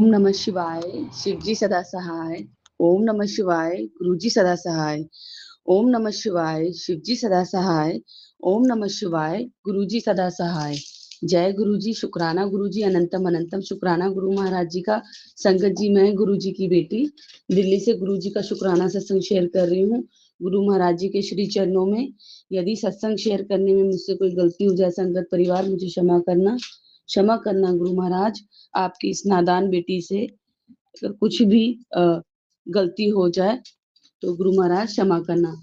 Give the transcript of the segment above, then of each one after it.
ओम नमः शिवाय। शिव जी सदा सहाय। ओम नमः शिवाय। गुरु जी सदा सहाय। ओम नमः शिवाय। शिव जी सदा सहाय। ओम नमः शिवाय। गुरु जी सदा सहाय। जय गुरु जी। शुक्राना गुरु जी। अनंतम अनंतम शुक्राना गुरु महाराज जी का। संगत जी, मैं गुरु जी की बेटी दिल्ली से गुरु जी का शुक्राना सत्संग शेयर कर रही हूँ गुरु महाराज जी के श्री चरणों में। यदि सत्संग शेयर करने में मुझसे कोई गलती हो जाए, संगत परिवार मुझे क्षमा करना। क्षमा करना गुरु महाराज। आपकी इस नादान बेटी से अगर कुछ भी गलती हो जाए तो गुरु महाराज क्षमा करना।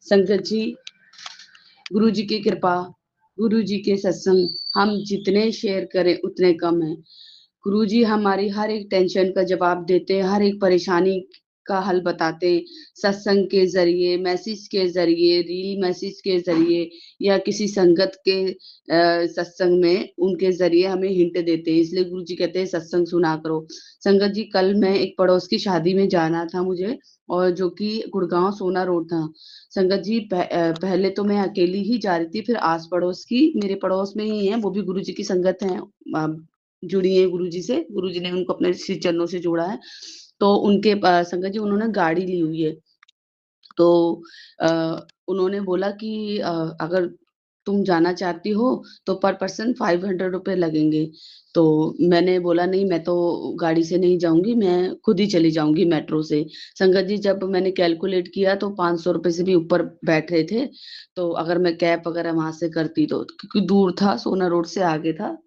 संगत जी, गुरु जी की कृपा, गुरु जी के सत्संग हम जितने शेयर करें उतने कम है। गुरु जी हमारी हर एक टेंशन का जवाब देते हैं, हर एक परेशानी का हल बताते हैं। सत्संग के जरिए, मैसेज के जरिए, रील मैसेज के जरिए या किसी संगत के सत्संग में उनके जरिए हमें हिंट देते हैं। इसलिए गुरु जी कहते हैं सत्संग सुना करो। संगत जी, कल मैं एक पड़ोस की शादी में जाना था मुझे, और जो कि गुड़गांव सोना रोड था। संगत जी, पहले तो मैं अकेली ही जा रही थी, फिर आस पड़ोस की मेरे पड़ोस में ही है, वो भी गुरु जी की संगत है, जुड़ी है गुरु जी से। गुरु जी ने उनको अपने श्री चरणों से जोड़ा है। तो उनके संगत जी, उन्होंने गाड़ी ली हुई है। तो अ, उन्होंने बोला कि अगर तुम जाना चाहती हो तो पर पर्सन 500 रुपये लगेंगे। तो मैंने बोला नहीं, मैं तो गाड़ी से नहीं जाऊंगी, मैं खुद ही चली जाऊंगी मेट्रो से। संगत जी, जब मैंने कैलकुलेट किया तो 500 रुपये से भी ऊपर बैठ रहे थे। तो अगर मैं कैब वगैरह वहां से करती तो, क्योंकि दूर था, सोना रोड से आगे था,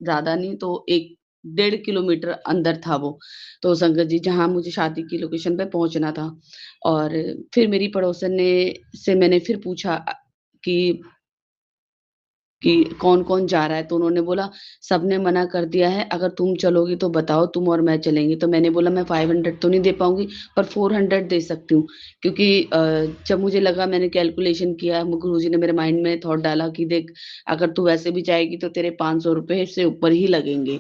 ज्यादा नहीं तो 1 1.5 किलोमीटर अंदर था वो। तो संगत जी, जहाँ मुझे शादी की लोकेशन पे पहुंचना था। और फिर मेरी पड़ोसन ने से मैंने फिर पूछा कि कौन कौन जा रहा है। तो उन्होंने बोला सबने मना कर दिया है, अगर तुम चलोगी तो बताओ, तुम और मैं चलेंगे। तो मैंने बोला मैं 500 तो नहीं दे पाऊंगी, पर 400 दे सकती हूँ। क्योंकि जब मुझे लगा, मैंने कैलकुलेशन किया, गुरुजी ने मेरे माइंड में थॉट डाला कि देख, अगर तू वैसे भी जाएगी तो तेरे 500 रुपए से ऊपर ही लगेंगे,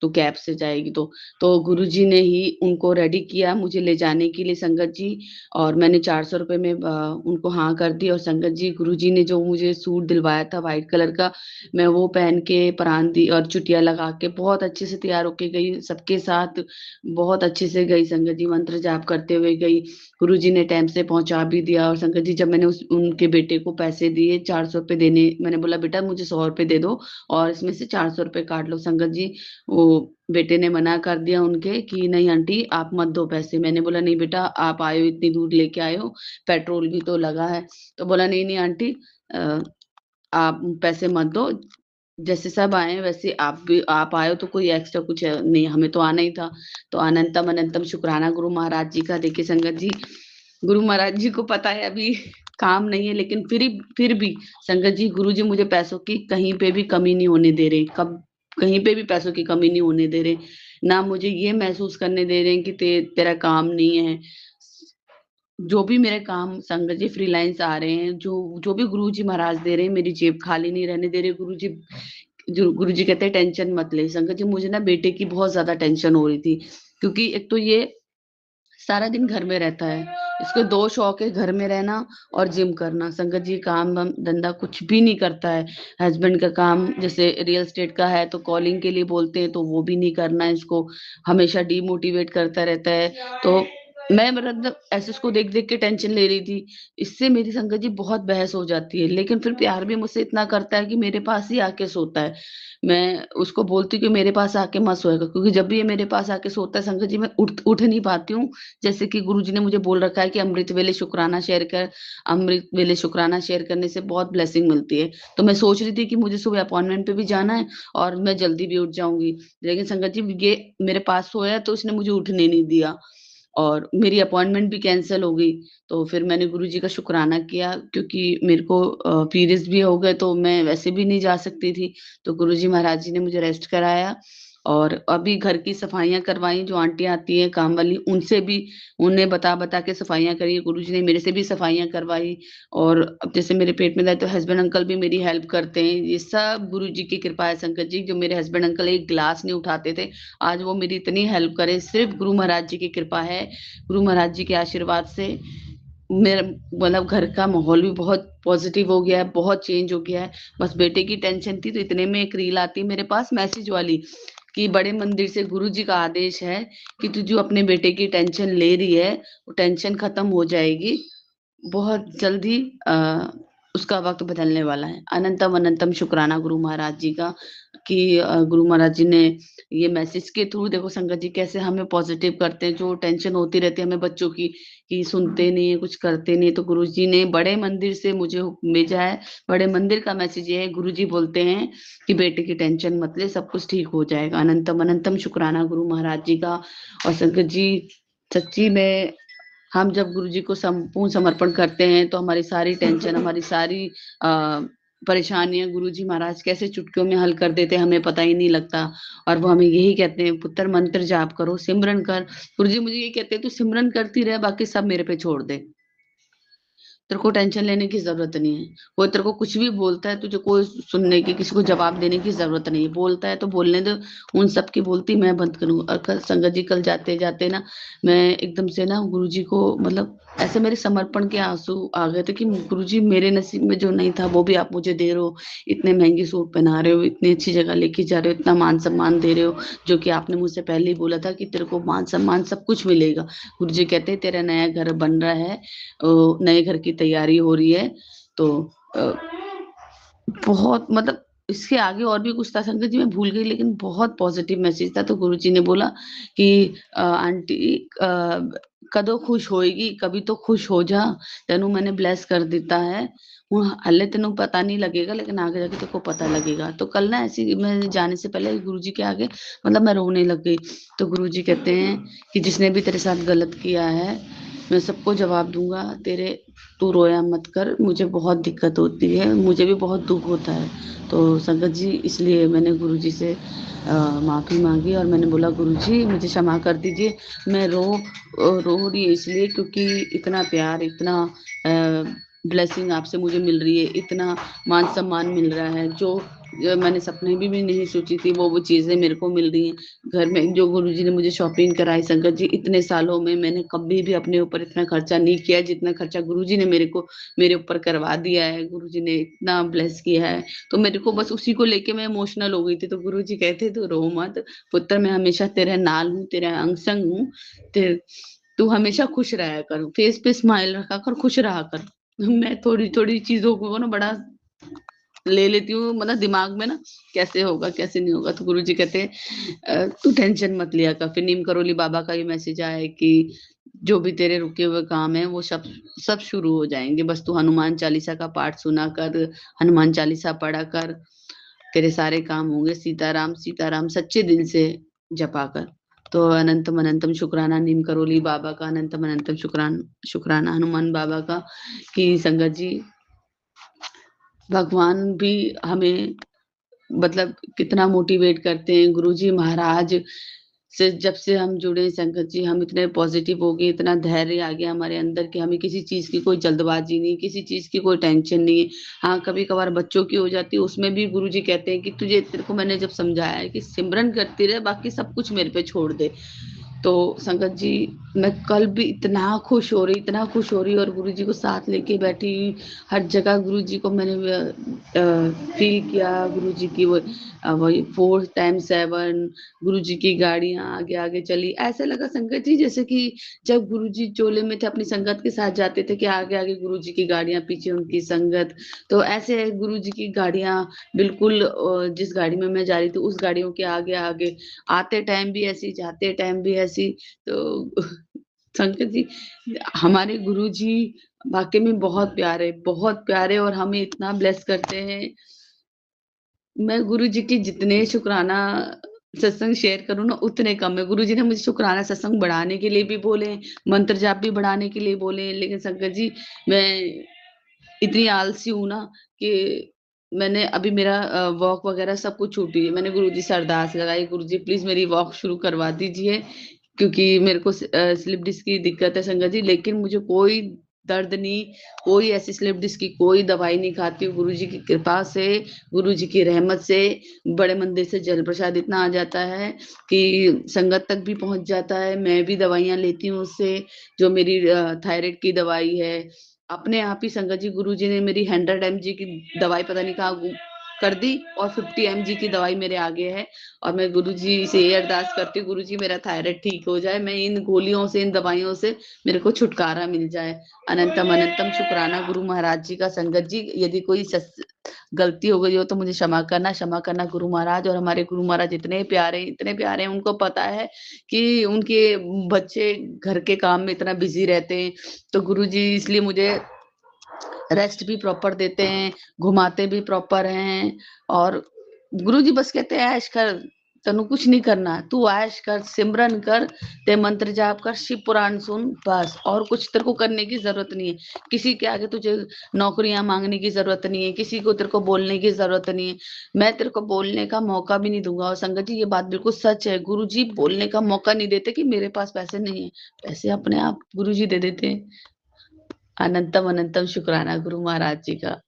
तू कैब से जाएगी तो गुरुजी ने ही उनको रेडी किया मुझे ले जाने के लिए। संगत जी, और मैंने 400 रुपए में उनको हाँ कर दी। और संगत जी, गुरुजी ने जो मुझे सूट दिलवाया था व्हाइट कलर का, मैं वो पहन के परांदी और चुटिया लगा के बहुत अच्छे से तैयार होके गई, सबके साथ बहुत अच्छे से गई। संगत जी, मंत्र जाप करते हुए गई। गुरुजी ने टाइम से पहुंचा भी दिया। और संगत जी, जब मैंने उनके बेटे को पैसे दिए 400 रुपए देने, मैंने बोला बेटा मुझे 100 रुपए दे दो और इसमें से 400 रुपए काट लो। संगत जी, वो बेटे ने मना कर दिया उनके कि नहीं आंटी, आप मत दो पैसे। मैंने बोला नहीं बेटा, आप आए हो, इतनी दूर लेके आए हो, पेट्रोल भी तो लगा है। तो बोला नहीं नहीं आंटी, अ, आप पैसे मत दो, जैसे सब आए हैं वैसे आप भी, आप आए हो तो कोई एक्स्ट्रा कुछ नहीं, हमें तो आना ही था। तो अनंतम अनंतम शुक्राना गुरु महाराज जी का। देखिए संगत जी, गुरु महाराज जी को पता है अभी काम नहीं है, लेकिन फिर भी संगत जी, गुरु जी मुझे पैसों की कहीं पे भी कमी नहीं होने दे रहे, कब कहीं पे भी पैसों की कमी नहीं होने दे रहे। ना मुझे ये महसूस करने दे रहे हैं कि तेरा काम नहीं है। जो भी मेरे काम संगत जी फ्रीलांस आ रहे हैं, जो जो भी गुरु जी महाराज दे रहे हैं, मेरी जेब खाली नहीं रहने दे रहे गुरु जी। जो गुरु जी कहते हैं टेंशन मत ले। संगत जी, मुझे ना बेटे की बहुत ज्यादा टेंशन हो रही थी, क्योंकि एक तो ये सारा दिन घर में रहता है, इसको दो शौक है, घर में रहना और जिम करना। संगत जी, काम वाम धंधा कुछ भी नहीं करता है। हस्बैंड का काम जैसे रियल एस्टेट का है, तो कॉलिंग के लिए बोलते हैं तो वो भी नहीं करना है इसको, हमेशा डीमोटिवेट करता रहता है। तो मैं मतलब ऐसे उसको देख देख के टेंशन ले रही थी। इससे मेरी संगत जी बहुत बहस हो जाती है, लेकिन फिर प्यार भी मुझसे इतना करता है कि मेरे पास ही आके सोता है। मैं उसको बोलती हूँ कि मेरे पास आके मत सोएगा, क्योंकि जब भी ये मेरे पास आके सोता है संगत जी, मैं उठ उठ नहीं पाती हूँ। जैसे कि गुरुजी ने मुझे बोल रखा है कि अमृत वेले शुक्राना शेयर कर, अमृत वेले शुक्राना शेयर करने से बहुत ब्लेसिंग मिलती है। तो मैं सोच रही थी कि मुझे सुबह अपॉइंटमेंट पे भी जाना है और मैं जल्दी भी उठ जाऊंगी, लेकिन संगत जी ये मेरे पास सोया तो इसने मुझे उठने नहीं दिया और मेरी अपॉइंटमेंट भी कैंसिल हो गई। तो फिर मैंने गुरुजी का शुक्राना किया, क्योंकि मेरे को पीरियड्स भी हो गए तो मैं वैसे भी नहीं जा सकती थी। तो गुरुजी महाराज जी ने मुझे रेस्ट कराया और अभी घर की सफाइयां करवाई, जो आंटी आती है काम वाली उनसे भी, उन्हें बता बता के सफाइयां करी। गुरुजी ने मेरे से भी सफाइयां करवाई। और अब जैसे मेरे पेट में दर्द, तो हस्बैंड अंकल भी मेरी हेल्प करते हैं। ये सब गुरुजी की कृपा है संगत जी। जो मेरे हस्बैंड अंकल एक गिलास नहीं उठाते थे, आज वो मेरी इतनी हेल्प करे, सिर्फ गुरु महाराज जी की कृपा है। गुरु महाराज जी के आशीर्वाद से मेरा मतलब घर का माहौल भी बहुत पॉजिटिव हो गया है, बहुत चेंज हो गया है। बस बेटे की टेंशन थी, तो इतने में एक रील आती है मेरे पास मैसेज वाली कि बड़े मंदिर से गुरुजी का आदेश है कि तू जो अपने बेटे की टेंशन ले रही है वो टेंशन खत्म हो जाएगी बहुत जल्दी। उसका वक्त बदलने वाला है। अनंतम अनंतम शुक्राना गुरु महाराज जी का कि गुरु महाराज जी ने ये मैसेज के थ्रू देखो संगत जी कैसे हमें पॉजिटिव करते हैं। जो टेंशन होती रहती है हमें बच्चों की कि सुनते नहीं है कुछ करते नहीं, तो गुरु जी ने बड़े मंदिर से मुझे हुक्म भेजा है। बड़े मंदिर का मैसेज ये है, गुरु जी बोलते हैं कि बेटे की टेंशन मत ले, सब कुछ ठीक हो जाएगा। अनंतम अनंतम शुक्राना गुरु महाराज जी का। और संगत जी सच्ची में हम जब गुरु जी को संपूर्ण समर्पण करते हैं तो हमारी सारी टेंशन हमारी सारी परेशानियां गुरु जी महाराज कैसे चुटकियों में हल कर देते हैं हमें पता ही नहीं लगता। और वो हमें यही कहते हैं, पुत्र मंत्र जाप करो, सिमरन कर। गुरु जी मुझे ये कहते हैं तू सिमरन करती रहे, बाकी सब मेरे पे छोड़ दे, तेरे को टेंशन लेने की जरूरत नहीं है। कोई तेरे को कुछ भी बोलता है तुझे कोई सुनने की, किसी को जवाब देने की जरूरत नहीं है। बोलता है तो बोलने दो, उन सब की बोलती मैं बंद करूँ। और कल संगत जी कल जाते जाते ना मैं एकदम से ना गुरुजी को मतलब ऐसे मेरे समर्पण के आंसू आ गए थे कि गुरुजी मेरे नसीब में जो नहीं था वो भी आप मुझे दे रहे हो। इतने महंगे सूट पहना रहे हो, इतनी अच्छी जगह लेके जा रहे हो, इतना मान सम्मान दे रहे हो, जो कि आपने मुझसे पहले ही बोला था कि तेरे को मान सम्मान सब कुछ मिलेगा। गुरुजी कहते हैं तेरा नया घर बन रहा है, नए घर की तैयारी हो रही है। तो अ, बहुत मतलब इसके आगे और भी कुछ था संगत जी मैं भूल गई, लेकिन बहुत पॉजिटिव मैसेज था। तो गुरुजी ने बोला कि आंटी कदों खुश होएगी, कभी तो खुश हो जा, तेनू मैंने ब्लेस कर देता है। वो हले तेनू पता नहीं लगेगा लेकिन आगे जाके तेको पता लगेगा। तो कल ना ऐसी मैं जाने से पहले गुरुजी के आगे मतलब मैं रोने लग गई। तो गुरुजी कहते हैं कि जिसने भी तेरे साथ गलत किया है मैं सबको जवाब दूंगा, तेरे तू रोया मत कर, मुझे बहुत दिक्कत होती है, मुझे भी बहुत दुख होता है। तो संगत जी इसलिए मैंने गुरुजी से माफी मांगी और मैंने बोला गुरुजी मुझे क्षमा कर दीजिए। मैं रो रही हूँ इसलिए क्योंकि इतना प्यार, इतना ब्लेसिंग आपसे मुझे मिल रही है, इतना मान सम्मान मिल रहा है जो मैंने सपने भी नहीं सोची थी, वो चीजें मेरे को मिल रही हैं। घर में जो गुरुजी ने मुझे शॉपिंग कराई संगत जी, इतने सालों में मैंने कभी भी अपने ऊपर इतना खर्चा नहीं किया जितना खर्चा गुरुजी ने मेरे ऊपर करवा दिया है। गुरुजी ने इतना ब्लेस किया है। तो मेरे को बस उसी को लेके मैं इमोशनल हो गई थी। तो गुरुजी कहते तू रो मत पुत्र, मैं हमेशा तेरे नाल हूँ, तेरे अंग संग हूँ, तू हमेशा खुश रहा कर, फेस पे स्माइल रखा कर, खुश रहा कर। मैं थोड़ी थोड़ी चीजों को ना बड़ा ले लेती हूँ मतलब दिमाग में ना कैसे होगा कैसे नहीं होगा। तो गुरुजी कहते हैं तू टेंशन मत लिया कर। फिर नीम करोली बाबा का ये मैसेज आया है कि जो भी तेरे रुके हुए काम है वो सब सब शुरू हो जाएंगे, बस तू हनुमान चालीसा का पाठ सुना कर, हनुमान चालीसा पढ़ा कर, तेरे सारे काम होंगे। सीताराम सीताराम सच्चे दिल से जपा कर। तो अनंतम अनंतम शुक्राना नीम करोली बाबा का, अनंतम अनंतम शुक्राना हनुमान बाबा का कि संगत जी भगवान भी हमें मतलब कितना मोटिवेट करते हैं। गुरुजी महाराज से जब से हम जुड़े संगत जी हम इतने पॉजिटिव हो गए, इतना धैर्य आ गया हमारे अंदर कि हमें किसी चीज की कोई जल्दबाजी नहीं, किसी चीज की कोई टेंशन नहीं है। हाँ कभी कभार बच्चों की हो जाती है, उसमें भी गुरुजी कहते हैं कि तुझे, तेरे को मैंने जब समझाया है कि सिमरन करती रहे, बाकी सब कुछ मेरे पे छोड़ दे। तो संगत जी मैं कल भी इतना खुश हो रही, इतना खुश हो रही, और गुरुजी को साथ लेके बैठी। हर जगह गुरुजी को मैंने फील किया। गुरुजी की वही 4x7 गुरुजी की गाड़ियां आगे आगे चली। ऐसे लगा संगत जी जैसे कि जब गुरुजी चोले में थे अपनी संगत के साथ जाते थे कि आगे आगे गुरुजी की गाड़ियां, पीछे उनकी संगत। तो ऐसे गुरुजी की गाड़ियां बिल्कुल जिस गाड़ी में मैं जा रही थी उस गाड़ियों के आगे आगे, आते टाइम भी ऐसी, जाते टाइम भी ऐसी। तो संकट जी हमारे गुरुजी वाकई में बहुत प्यारे, बहुत प्यारे, और हमें इतना ब्लेस करते हैं। मैं गुरुजी की जितने शुक्राना सत्संग शेयर करूँ ना उतने कम है। गुरुजी ने मुझे शुक्राना सत्संग बढ़ाने के लिए भी बोले, मंत्र जाप भी बढ़ाने के लिए बोले, लेकिन संकट जी मैं इतनी आलसी हूँ ना कि मैंने अभी मेरा वॉक वगैरह सब कुछ छूटी है। मैंने गुरुजी से अरदास लगाई, गुरुजी प्लीज मेरी वॉक शुरू करवा दीजिए क्योंकि मेरे को स्लिप डिस्क की दिक्कत है संगत जी, लेकिन मुझे कोई दर्द नहीं, कोई ऐसी स्लिप डिस्क की कोई दवाई नहीं खाती हूँ। गुरुजी की कृपा से, गुरुजी की रहमत से बड़े मंदिर से जल प्रसाद इतना आ जाता है कि संगत तक भी पहुंच जाता है। मैं भी दवाइयां लेती हूँ उससे, जो मेरी थायराइड की दवाई है। अपने आप ही संगत जी गुरुजी ने मेरी 100 mg की दवाई पता नहीं कहाँ कर दी और 50 mg की दवाई मेरे आगे है और मैं गुरुजी से ये अरदास करती हूँ, गुरुजी मेरा थायराइड ठीक हो जाए, मैं इन गोलियों से, इन दवाइयों से मेरे को छुटकारा मिल जाए। अनंतम अनंतम शुक्राना गुरु महाराज जी का। संगत जी, यदि कोई गलती हो गई हो तो मुझे क्षमा करना गुरु महाराज। और हमारे गुरु महाराज इतने प्यारे हैं, उनको पता है कि उनके बच्चे घर के काम में इतना बिजी रहते हैं, तो गुरु जी इसलिए मुझे रेस्ट भी प्रॉपर देते हैं, घुमाते भी प्रॉपर हैं। और गुरुजी बस कहते हैं ऐश कर, तनु कुछ नहीं करना, तू ऐश कर, सिमरन कर, ते मंत्र जाप कर, शिव पुराण सुन, बस और कुछ तेरे को करने की जरूरत नहीं है। किसी के आगे तुझे नौकरियां मांगने की जरूरत नहीं है, किसी को तेरे को बोलने की जरूरत नहीं है। मैं तेरे को बोलने का मौका भी नहीं दूंगा। और संगत जी, ये बात बिल्कुल सच है, गुरुजी बोलने का मौका नहीं देते कि मेरे पास पैसे नहीं है, पैसे अपने आप गुरुजी दे देते हैं। अनंतम अनंतम शुक्राना गुरु महाराज जी का।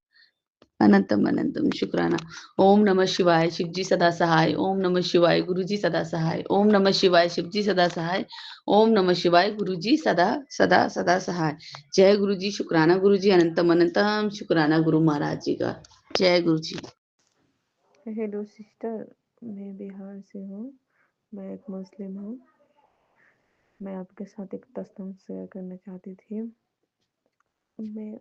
अनंतम अनंतम शुक्राना। ओम नमः शिवाय, शिव जी सदा सहाय। ओम नमः शिवाय, गुरु जी सदा सहाय। ओम नमः शिवाय, शिव जी सदा सहाय। ओम नमः शिवाय, गुरु जी सदा सदा सदा सहाय। जय गुरु जी, शुक्राना गुरु जी, अनंतम अनंतम शुक्राना गुरु महाराज जी का। जय गुरु जी। हेलो सिस्टर, मैं बिहार से हूँ। मैं एक मुस्लिम हूँ। मैं आपके साथ एक दास्तान शेयर करना चाहती थी। मैं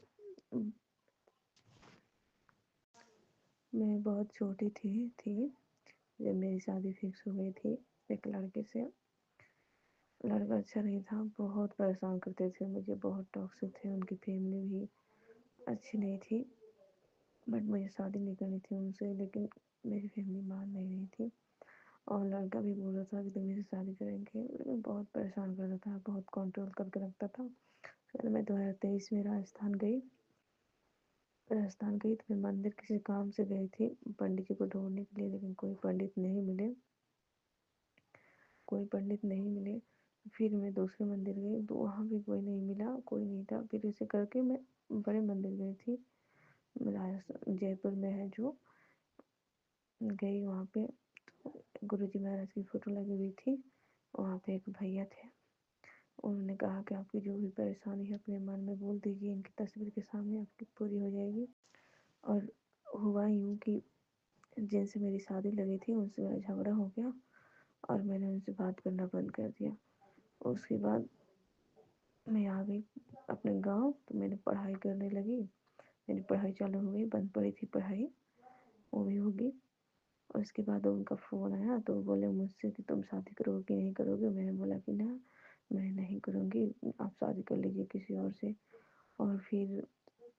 मैं बहुत छोटी थी जब मेरी शादी फिक्स हो गई थी एक लड़के से। लड़का अच्छा नहीं था, बहुत परेशान करते थे मुझे, बहुत टॉक्सिक थे। उनकी फैमिली भी अच्छी नहीं थी, बट मुझे शादी नहीं करनी थी उनसे। लेकिन मेरी फैमिली मान नहीं रही थी और लड़का भी बोल रहा था कि तुम मेरी शादी करेंगे, लेकिन बहुत परेशान करता था, बहुत कंट्रोल करके रखता था। फिर मैं 2023 में राजस्थान गई तो मैं मंदिर किसी काम से गई थी पंडित जी को ढूंढने के लिए, लेकिन कोई पंडित नहीं मिले। फिर मैं दूसरे मंदिर गई तो वहाँ भी कोई नहीं मिला, कोई नहीं था। फिर ऐसे करके मैं बड़े मंदिर गई थी, राजस्थान जयपुर में है जो। गई वहाँ पे तो गुरुजी महाराज की फोटो लगी हुई थी। वहाँ पे एक भैया थे, उन्होंने कहा कि आपकी जो भी परेशानी है अपने मन में बोल दीजिए, इनकी तस्वीर के सामने आपकी पूरी हो जाएगी। और हुआ यूँ कि जिनसे मेरी शादी लगी थी उनसे मेरा झगड़ा हो गया और मैंने उनसे बात करना बंद कर दिया। उसके बाद मैं आ गई अपने गांव, तो मैंने पढ़ाई करने लगी। मेरी पढ़ाई चालू हो गई, बंद पड़ी थी पढ़ाई, वो भी होगी। और उसके बाद उनका फ़ोन आया तो वो बोले मुझसे कि तुम शादी करोगे कि नहीं करोगे। मैंने बोला कि ना, मैं नहीं करूँगी, आप शादी कर लीजिए किसी और से। और फिर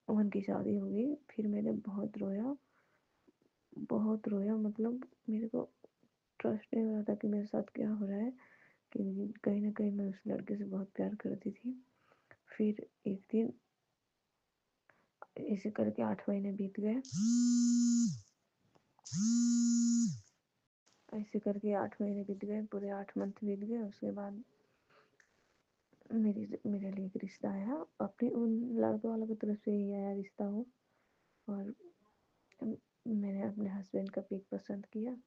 उनकी शादी हो गई। फिर मैंने बहुत रोया, मतलब मेरे को ट्रस्ट नहीं हो रहा था कि मेरे साथ क्या हो रहा है, कि कहीं ना कहीं मैं उस लड़के से बहुत प्यार करती थी। फिर एक दिन ऐसे करके 8 महीने बीत गए। ऐसे करके 8 महीने बीत गए, पूरे 8 मंथ बीत गए। उसके बाद मेरे लिए एक रिश्ता आया, अपने उन लड़के वालों की तरफ से ही आया रिश्ता हो। और मैंने अपने हस्बैंड का पिक पसंद किया।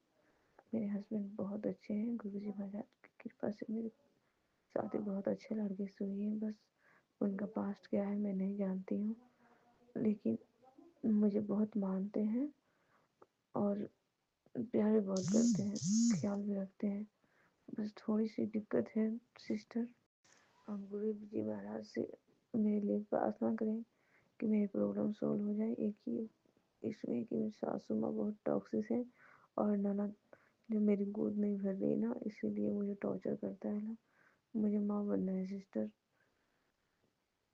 मेरे हस्बैंड बहुत अच्छे हैं, गुरुजी महाराज की कृपा से मेरी शादी बहुत अच्छे लड़के से हुई है। बस उनका पास्ट क्या है मैं नहीं जानती हूँ, लेकिन मुझे बहुत मानते हैं और प्यार भी बहुत करते हैं, ख्याल भी रखते हैं। बस थोड़ी सी दिक्कत है सिस्टर, आप गुरु जी महाराज से मेरे लिए प्रार्थना करें कि मेरी प्रॉब्लम सॉल्व हो जाए। एक ही इसमें कि मेरी सासू माँ बहुत टॉक्सिक है और ननद जो मेरी गोद नहीं भर रही ना, इसीलिए मुझे टॉर्चर करता है ना। मुझे माँ बनना है सिस्टर,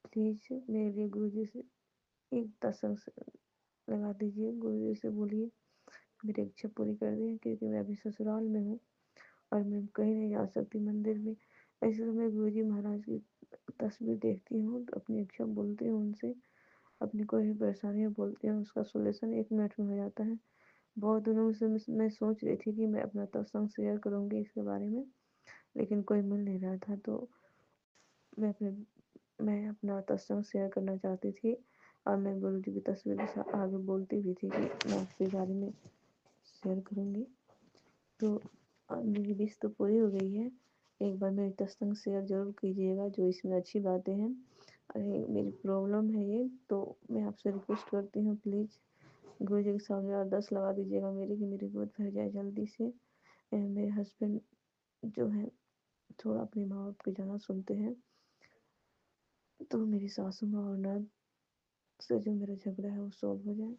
प्लीज मेरे लिए गुरु जी से एक दसंग लगा दीजिए। गुरु जी से बोलिए मेरी इच्छा पूरी कर दें, क्योंकि मैं अभी ससुराल में हूँ और मैं कहीं नहीं जा सकती मंदिर में। ऐसे तो मैं गुरु जी महाराज की तस्वीर देखती हूँ तो अपनी इच्छा बोलती हूँ उनसे, अपनी कोई भी परेशानियाँ बोलती हूँ, उसका सोल्यूशन 1 मिनट में हो जाता है। बहुत दिनों से मैं सोच रही थी कि मैं अपना सत्संग शेयर करूँगी इसके बारे में, लेकिन कोई मिल नहीं रहा था। तो मैं अपना सत्संग शेयर करना चाहती थी और मैं गुरु जी की तस्वीर के आगे बोलती भी थी कि मैं आपके बारे में शेयर करूँगी। तो मेरी विश तो पूरी हो गई है। एक बार मेरी सत्संग शेयर जरूर कीजिएगा, जो इसमें अच्छी बातें हैं। अरे मेरी प्रॉब्लम है ये, तो मैं आपसे रिक्वेस्ट करती हूँ प्लीज़ गुरु जी के सामने और 10 लगा दीजिएगा मेरी, कि मेरी गोद भर जाए जल्दी से। मेरे हस्बैंड जो है थोड़ा अपने माँ बाप की ज़्यादा सुनते हैं, तो मेरी सासू माँ और ननद से जो मेरा झगड़ा है वो सॉल्व हो जाए।